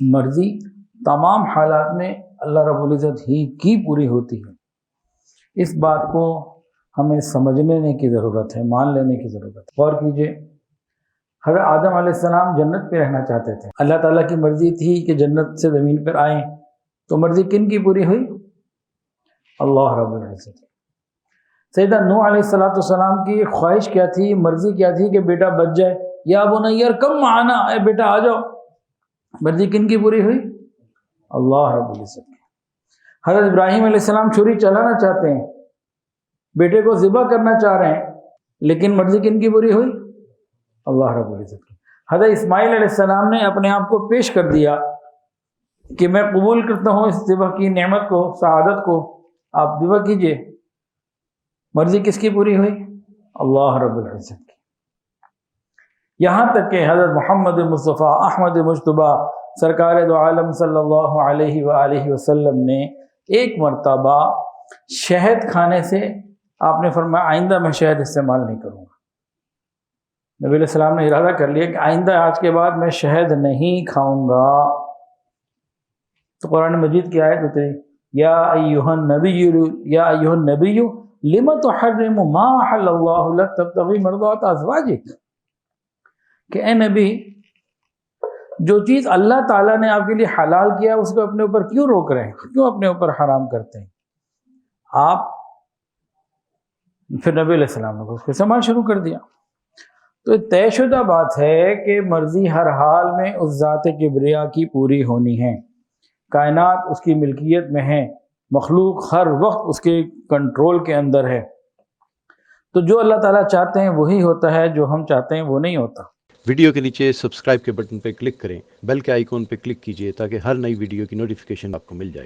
مرضی تمام حالات میں اللہ رب العزت ہی کی پوری ہوتی ہے۔ اس بات کو ہمیں سمجھ لینے کی ضرورت ہے، مان لینے کی ضرورت ہے۔ غور کیجئے، حضرت آدم علیہ السلام جنت پہ رہنا چاہتے تھے، اللہ تعالیٰ کی مرضی تھی کہ جنت سے زمین پر آئیں، تو مرضی کن کی پوری ہوئی؟ اللہ رب العزت۔ سیدنا نوح علیہ السلام کی خواہش کیا تھی، مرضی کیا تھی کہ بیٹا بچ جائے، یا بنی ارکب معنا، اے بیٹا آ جاؤ، مرضی کن کی پوری ہوئی؟ اللہ رب العزت کی۔ حضرت ابراہیم علیہ السلام چھری چلانا چاہتے ہیں، بیٹے کو ذبح کرنا چاہ رہے ہیں، لیکن مرضی کن کی پوری ہوئی؟ اللہ رب العزت کی۔ حضرت اسماعیل علیہ السلام نے اپنے آپ کو پیش کر دیا کہ میں قبول کرتا ہوں اس ذبح کی نعمت کو، سعادت کو، آپ ذبح کیجئے، مرضی کس کی پوری ہوئی؟ اللہ رب العزت کی۔ یہاں تک کہ حضرت محمد مصطفیٰ احمد مجتبیٰ سرکار دو عالم صلی اللہ علیہ وآلہ وسلم نے ایک مرتبہ شہد کھانے سے آپ نے فرمایا آئندہ میں شہد استعمال نہیں کروں گا۔ نبی علیہ السلام نے ارادہ کر لیا کہ آئندہ آج کے بعد میں شہد نہیں کھاؤں گا۔ تو قرآن مجید کی آیت اتری، یا ایھا النبی لم تحرم ما احل اللہ لک تبتغی مرضات ازواجک، کہ اے نبی جو چیز اللہ تعالیٰ نے آپ کے لیے حلال کیا اس کو اپنے اوپر کیوں روک رہے ہیں، کیوں اپنے اوپر حرام کرتے ہیں آپ؟ پھر نبی علیہ السلام نے اس کو استعمال شروع کر دیا۔ تو طے شدہ بات ہے کہ مرضی ہر حال میں اس ذات کبریا کی پوری ہونی ہے، کائنات اس کی ملکیت میں ہے، مخلوق ہر وقت اس کے کنٹرول کے اندر ہے۔ تو جو اللہ تعالیٰ چاہتے ہیں وہی ہوتا ہے، جو ہم چاہتے ہیں وہ نہیں ہوتا۔ ویڈیو کے نیچے سبسکرائب کے بٹن پہ کلک کریں، بیل کے آئیکن پہ کلک کیجئے تاکہ ہر نئی ویڈیو کی نوٹیفیکیشن آپ کو مل جائے۔